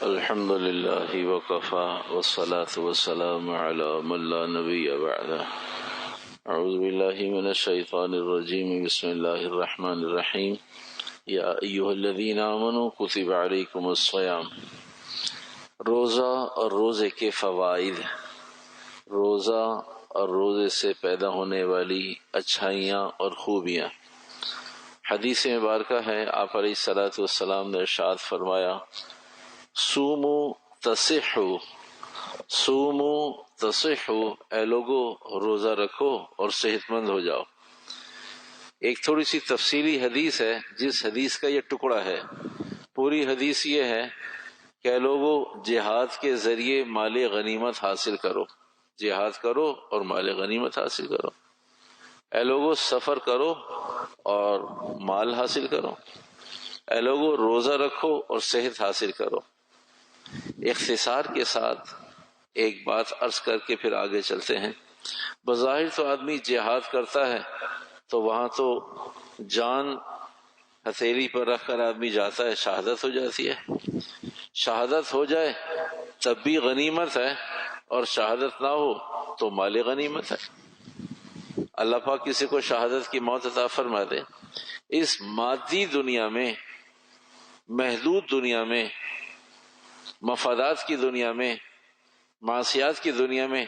الحمد لله وكفى والصلاة والسلام على من لا نبي بعده. أعوذ بالله من الشيطان الرجيم. بسم الله الرحمن الرحيم. يا أيها الذين آمنوا كتب عليكم الصيام. روزہ اور روزے کے فوائد. روزہ اور روزے سے پیدا ہونے والی اچھائیاں اور خوبیاں. حدیث مبارکہ ہے، آپ علیہ الصلوۃ والسلام نے ارشاد فرمایا، سومو تصحو، سومو تصحو، اے لوگو روزہ رکھو اور صحت مند ہو جاؤ. ایک تھوڑی سی تفصیلی حدیث ہے جس حدیث کا یہ ٹکڑا ہے. پوری حدیث یہ ہے کہ اے لوگو جہاد کے ذریعے مال غنیمت حاصل کرو، جہاد کرو اور مال غنیمت حاصل کرو. اے لوگو سفر کرو اور مال حاصل کرو. اے لوگو روزہ رکھو اور صحت حاصل کرو. اختصار کے ساتھ ایک بات عرض کر کے پھر آگے چلتے ہیں. بظاہر تو آدمی جہاد کرتا ہے تو وہاں تو جان ہتھیلی پر رکھ کر آدمی جاتا ہے، شہادت ہو جاتی ہے. شہادت ہو جائے تب بھی غنیمت ہے، اور شہادت نہ ہو تو مال غنیمت ہے. اللہ پاک کسی کو شہادت کی موت عطا فرما دے. اس مادی دنیا میں، محدود دنیا میں، مفادات کی دنیا میں، معاشیات کی دنیا میں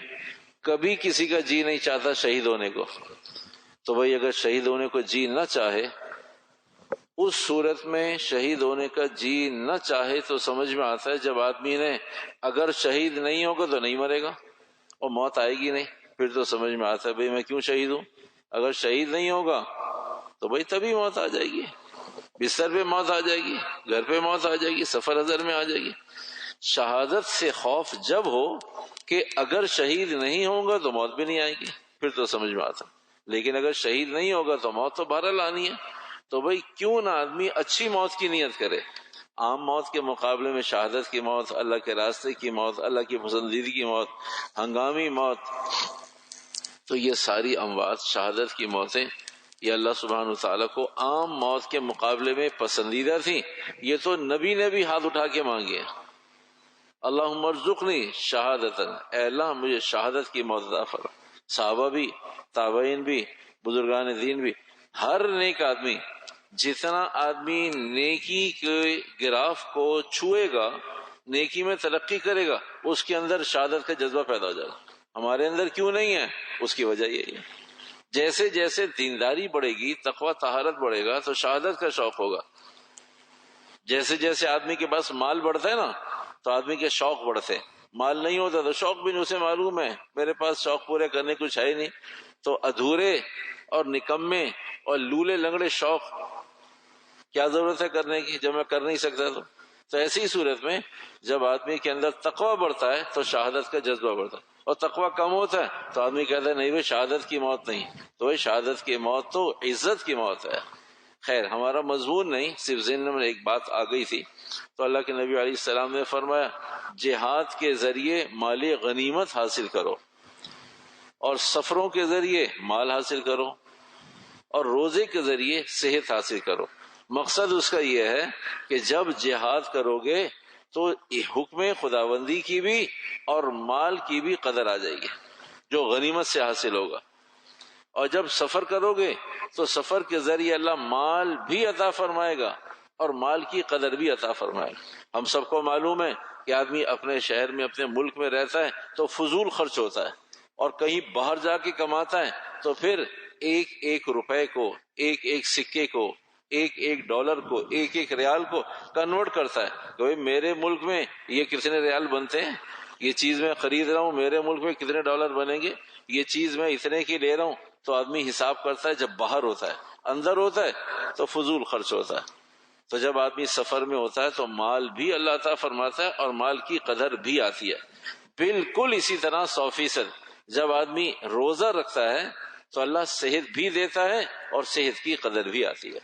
کبھی کسی کا جی نہیں چاہتا شہید ہونے کو. تو بھائی اگر شہید ہونے کو جی نہ چاہے، اس صورت میں شہید ہونے کا جی نہ چاہے تو سمجھ میں آتا ہے جب آدمی نے اگر شہید نہیں ہوگا تو نہیں مرے گا اور موت آئے گی نہیں، پھر تو سمجھ میں آتا ہے بھائی میں کیوں شہید ہوں. اگر شہید نہیں ہوگا تو بھائی تبھی موت آ جائے گی، بستر پہ موت آ جائے گی، گھر پہ موت آ جائے گی، سفر حضر میں آ جائے گی. شہادت سے خوف جب ہو کہ اگر شہید نہیں ہوگا تو موت بھی نہیں آئے گی، پھر تو سمجھ میں آتا. لیکن اگر شہید نہیں ہوگا تو موت تو بہرحال آنی ہے. تو بھئی کیوں نہ آدمی اچھی موت کی نیت کرے. عام موت کے مقابلے میں شہادت کی موت، اللہ کے راستے کی موت، اللہ کی پسندیدگی کی موت، ہنگامی موت، تو یہ ساری اموات شہادت کی موتیں یہ اللہ سبحانہ وتعالیٰ کو عام موت کے مقابلے میں پسندیدہ تھیں. یہ تو نبی نے بھی ہاتھ اٹھا کے مانگے، اللہم ارزقنی شہادتاً، اے اللہ مجھے شہادت کی موت عطا فرما. صحابہ بھی، تابعین بھی، بزرگان دین بھی، ہر نیک آدمی، جتنا آدمی نیکی کے گراف کو چھوئے گا، نیکی میں ترقی کرے گا، اس کے اندر شہادت کا جذبہ پیدا ہو جائے گا. ہمارے اندر کیوں نہیں ہے؟ اس کی وجہ یہی ہے. جیسے جیسے دینداری بڑھے گی، تقوی طہارت بڑھے گا تو شہادت کا شوق ہوگا. جیسے جیسے آدمی کے پاس مال بڑھتا ہے نا تو آدمی کے شوق بڑھتے. مال نہیں ہوتا تو شوق بھی نہیں، اسے معلوم ہے میرے پاس شوق پورے کرنے کچھ ہے ہی نہیں، تو ادھورے اور نکمے اور لولے لنگڑے شوق کیا ضرورت ہے کرنے کی جب میں کر نہیں سکتا. تو ایسی صورت میں جب آدمی کے اندر تقوی بڑھتا ہے تو شہادت کا جذبہ بڑھتا ہے، اور تقوی کم ہوتا ہے تو آدمی کہتا ہے نہیں بھائی شہادت کی موت نہیں. تو بھائی شہادت کی موت تو عزت کی موت ہے. خیر ہمارا مضمون نہیں، صرف ذہن میں ایک بات آ گئی تھی. تو اللہ کے نبی علیہ السلام نے فرمایا جہاد کے ذریعے مال غنیمت حاصل کرو، اور سفروں کے ذریعے مال حاصل کرو، اور روزے کے ذریعے صحت حاصل کرو. مقصد اس کا یہ ہے کہ جب جہاد کرو گے تو حکم خداوندی کی بھی اور مال کی بھی قدر آ جائے گی جو غنیمت سے حاصل ہوگا. اور جب سفر کرو گے تو سفر کے ذریعے اللہ مال بھی عطا فرمائے گا اور مال کی قدر بھی عطا فرمائے گا. ہم سب کو معلوم ہے کہ آدمی اپنے شہر میں، اپنے ملک میں رہتا ہے تو فضول خرچ ہوتا ہے، اور کہیں باہر جا کے کماتا ہے تو پھر ایک ایک روپے کو، ایک ایک سکے کو، ایک ایک ڈالر کو، ایک ایک ریال کو کنورٹ کرتا ہے کہ بھئی میرے ملک میں یہ کتنے ریال بنتے ہیں، یہ چیز میں خرید رہا ہوں میرے ملک میں کتنے ڈالر بنیں گے، یہ چیز میں اتنے کی لے رہا ہوں. تو آدمی حساب کرتا ہے. جب باہر ہوتا ہے، اندر ہوتا ہے تو فضول خرچ ہوتا ہے. تو جب آدمی سفر میں ہوتا ہے تو مال بھی اللہ تعالیٰ فرماتا ہے اور مال کی قدر بھی آتی ہے. بالکل اسی طرح 100% جب آدمی روزہ رکھتا ہے تو اللہ صحت بھی دیتا ہے اور صحت کی قدر بھی آتی ہے.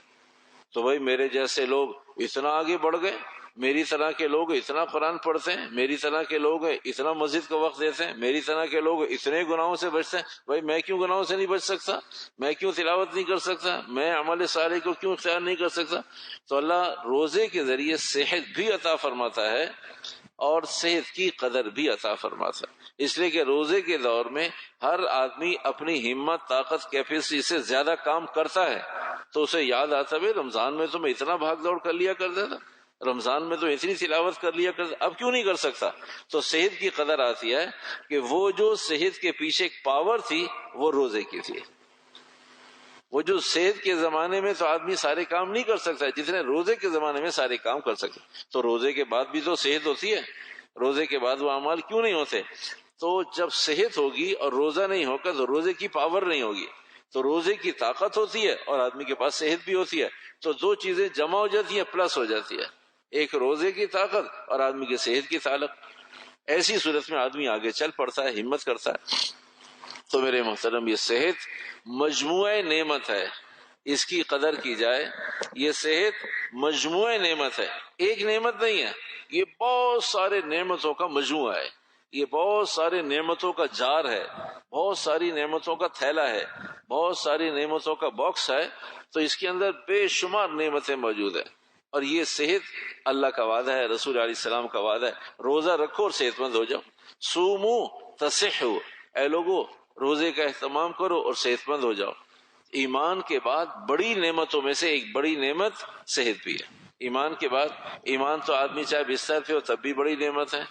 تو بھائی میرے جیسے لوگ اتنا آگے بڑھ گئے، میری طرح کے لوگ اتنا قرآن پڑھتے ہیں، میری طرح کے لوگ اتنا مسجد کا وقت دیتے ہیں، میری طرح کے لوگ اتنے گناہوں سے بچتے ہیں، بھائی میں کیوں گناہوں سے نہیں بچ سکتا؟ میں کیوں تلاوت نہیں کر سکتا؟ میں عمل صالح کو کیوں اختیار نہیں کر سکتا؟ تو اللہ روزے کے ذریعے صحت بھی عطا فرماتا ہے اور صحت کی قدر بھی عطا فرماتا ہے، اس لیے کہ روزے کے دور میں ہر آدمی اپنی ہمت، طاقت، کیپیسٹی سے زیادہ کام کرتا ہے، تو اسے یاد آتا ہے رمضان میں تو میں اتنا بھاگ دوڑ کر لیا کرتا تھا، رمضان میں تو اتنی تلاوت کر لیا کرتا، اب کیوں نہیں کر سکتا؟ تو صحت کی قدر آتی ہے کہ وہ جو صحت کے پیچھے ایک پاور تھی وہ روزے کی تھی۔ وہ جو صحت کے زمانے میں تو آدمی سارے کام نہیں کر سکتا جتنے روزے کے زمانے میں سارے کام کر سکتے، تو روزے کے بعد بھی تو صحت ہوتی ہے، روزے کے بعد وہ اعمال کیوں نہیں ہوتے؟ تو جب صحت ہوگی اور روزہ نہیں ہوگا تو روزے کی پاور نہیں ہوگی، تو روزے کی طاقت ہوتی ہے اور آدمی کے پاس صحت بھی ہوتی ہے، تو دو چیزیں جمع ہو جاتی ہیں، پلس ہو جاتی ہے، ایک روزے کی طاقت اور آدمی کی صحت کی طاقت۔ ایسی صورت میں آدمی آگے چل پڑتا ہے، ہمت کرتا ہے۔ تو میرے محترم، یہ صحت مجموعہ نعمت ہے، اس کی قدر کی جائے۔ یہ صحت مجموعہ نعمت ہے، ایک نعمت نہیں ہے، یہ بہت سارے نعمتوں کا مجموعہ ہے، یہ بہت سارے نعمتوں کا جار ہے، بہت ساری نعمتوں کا تھیلا ہے، بہت ساری نعمتوں کا باکس ہے، تو اس کے اندر بے شمار نعمتیں موجود ہیں۔ اور یہ صحت اللہ کا وعدہ ہے، رسول علیہ السلام کا وعدہ ہے، روزہ رکھو اور صحت مند ہو جاؤ، سومو تصحو، اے لوگو روزے کا اہتمام کرو اور صحت مند ہو جاؤ۔ ایمان کے بعد بڑی نعمتوں میں سے ایک بڑی نعمت صحت بھی ہے۔ ایمان کے بعد، ایمان تو آدمی چاہے بستر پہ ہو تب بھی بڑی نعمت ہے،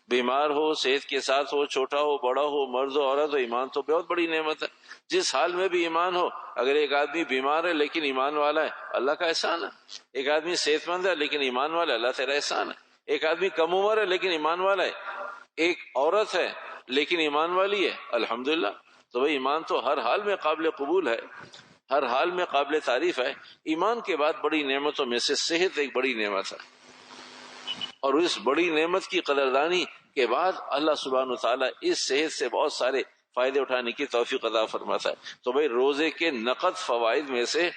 بیمار ہو، صحت کے ساتھ ہو، چھوٹا ہو، بڑا ہو، مرد ہو، عورت ہو، ایمان تو بہت بڑی نعمت ہے۔ جس حال میں بھی ایمان ہو، اگر ایک آدمی بیمار ہے لیکن ایمان والا ہے، اللہ کا احسان ہے۔ ایک آدمی صحت مند ہے لیکن ایمان والا ہے، اللہ تیرا احسان ہے۔ ایک آدمی کم عمر ہے لیکن ایمان والا ہے، ایک عورت ہے لیکن ایمان والی ہے، الحمدللہ۔ تو بھئی ایمان تو ہر حال میں قابل قبول ہے، ہر حال میں قابل تعریف ہے۔ ایمان کے بعد بڑی نعمتوں میں سے صحت ایک بڑی نعمت ہے، اور اس بڑی نعمت کی قدردانی کے بعد اللہ سبحانہ وتعالی اس صحت سے بہت سارے فائدے اٹھانے کی توفیق عطا فرماتا ہے۔ تو بھئی روزے کے نقد فوائد میں سے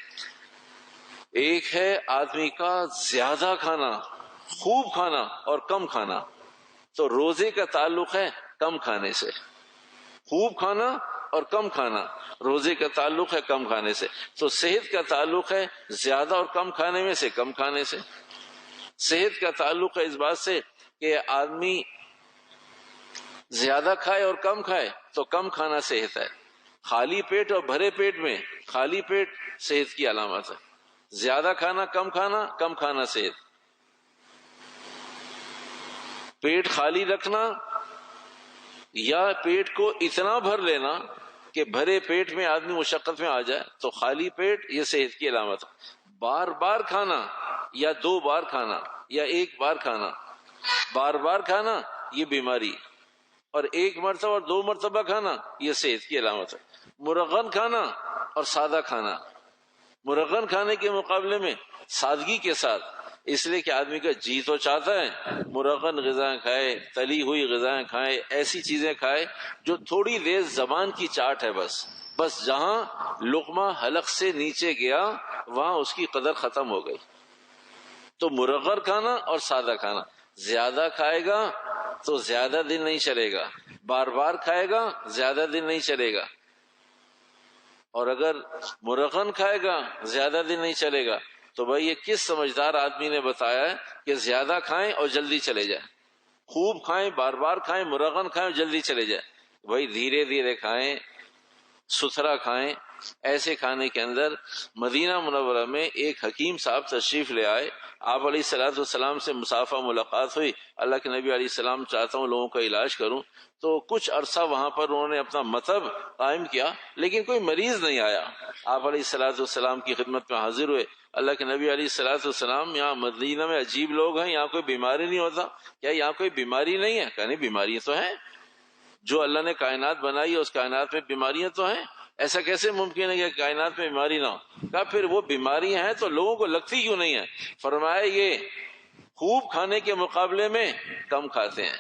ایک ہے آدمی کا زیادہ کھانا، خوب کھانا اور کم کھانا۔ تو روزے کا تعلق ہے کم کھانے سے، خوب کھانا اور کم کھانا، روزے کا تعلق ہے کم کھانے سے۔ تو صحت کا تعلق ہے زیادہ اور کم کھانے میں سے کم کھانے سے۔ صحت کا تعلق ہے اس بات سے کہ آدمی زیادہ کھائے اور کم کھائے تو کم کھانا صحت ہے۔ خالی پیٹ اور بھرے پیٹ میں خالی پیٹ صحت کی علامت ہے، زیادہ کھانا کم کھانا صحت۔ پیٹ خالی رکھنا یا پیٹ کو اتنا بھر لینا کہ بھرے پیٹ میں آدمی مشقت میں آ جائے تو خالی پیٹ، یہ صحت کی علامت ہے۔ بار بار کھانا یا 2 بار کھانا یا 1 بار کھانا، بار بار کھانا یہ بیماری، اور 1 مرتبہ اور 2 مرتبہ کھانا یہ صحت کی علامت ہے۔ مرغن کھانا اور سادہ کھانا، مرغن کھانے کے مقابلے میں سادگی کے ساتھ، اس لیے کہ آدمی کا جی تو چاہتا ہے مرغن غذائیں کھائے، تلی ہوئی غذائیں کھائے، ایسی چیزیں کھائے جو تھوڑی دیر زبان کی چاٹ ہے، بس جہاں لقمہ حلق سے نیچے گیا وہاں اس کی قدر ختم ہو گئی۔ تو مرغن کھانا اور سادہ کھانا، زیادہ کھائے گا تو زیادہ دن نہیں چلے گا، بار بار کھائے گا زیادہ دن نہیں چلے گا، اور اگر مرغن کھائے گا زیادہ دن نہیں چلے گا۔ تو بھائی یہ کس سمجھدار آدمی نے بتایا ہے کہ زیادہ کھائیں اور جلدی چلے جائیں، خوب کھائیں، بار بار کھائیں، مرغن کھائیں اور جلدی چلے جائیں؟ بھائی دھیرے دھیرے کھائیں، ستھرا کھائیں۔ ایسے کھانے کے اندر مدینہ منورہ میں ایک حکیم صاحب تشریف لے آئے، آپ علیہ الصلوۃ والسلام سے مصافحہ ملاقات ہوئی، اللہ کے نبی علیہ السلام چاہتا ہوں لوگوں کا علاج کروں، تو کچھ عرصہ وہاں پر انہوں نے اپنا مطب قائم کیا لیکن کوئی مریض نہیں آیا۔ آپ علیہ الصلوۃ والسلام کی خدمت میں حاضر ہوئے، اللہ کے نبی علیہ الصلوۃ والسلام یہاں مدینہ میں عجیب لوگ ہیں، یہاں کوئی بیماری نہیں ہوتا کیا؟ یہاں کوئی بیماری نہیں ہے؟ کہا نہیں، بیماریاں تو ہیں، جو اللہ نے کائنات بنائی ہے اس کائنات میں بیماریاں تو ہیں، ایسا کیسے ممکن ہے کہ کائنات میں بیماری نہ ہو؟ کہا پھر وہ بیماریاں ہیں تو لوگوں کو لگتی کیوں نہیں ہے؟ فرمایا یہ خوب کھانے کے مقابلے میں کم کھاتے ہیں،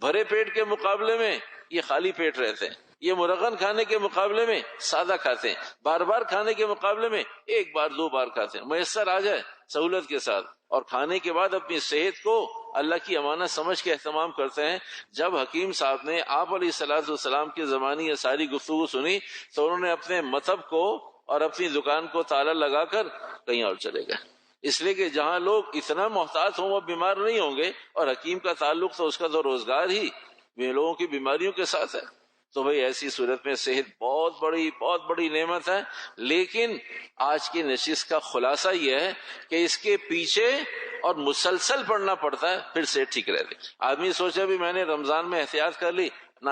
بھرے پیٹ کے مقابلے میں یہ خالی پیٹ رہتے ہیں، یہ مرغن کھانے کے مقابلے میں سادہ کھاتے ہیں، بار بار کھانے کے مقابلے میں 1 بار 2 بار کھاتے ہیں، میسر آ جائے سہولت کے ساتھ، اور کھانے کے بعد اپنی صحت کو اللہ کی امانت سمجھ کے اہتمام کرتے ہیں. جب حکیم صاحب نے آپ علیہ الصلوۃ والسلام کی زبانی یہ ساری گفتگو سنی تو انہوں نے اپنے مطب کو اور اپنی دکان کو تالا لگا کر کہیں اور چلے گئے، اس لیے کہ جہاں لوگ اتنا محتاط ہوں وہ بیمار نہیں ہوں گے، اور حکیم کا تعلق تو اس کا تو روزگار ہی لوگوں کی بیماریوں کے ساتھ ہے. تو بھئی ایسی صورت میں صحت بہت بڑی نعمت ہے. لیکن آج کی نشست کا خلاصہ یہ ہے کہ اس کے پیچھے اور مسلسل پڑھنا پڑتا ہے، پھر صحت ٹھیک رہتی. آدمی سوچے بھی میں نے رمضان میں احتیاط کر لی، نہ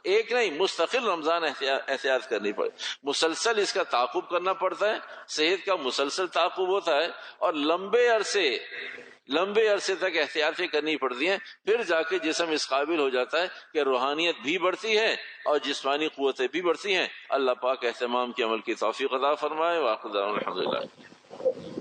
ایک نہیں، مستقل رمضان احتیاط کرنی پڑے، مسلسل اس کا تعاقب کرنا پڑتا ہے. صحت کا مسلسل تعاقب ہوتا ہے اور لمبے عرصے تک احتیاطیں کرنی پڑتی ہیں، پھر جا کے جسم اس قابل ہو جاتا ہے کہ روحانیت بھی بڑھتی ہے اور جسمانی قوتیں بھی بڑھتی ہیں. اللہ پاک اہتمام کے عمل کی توفیق عطا فرمائے. وآخر دعوانا الحمدللہ.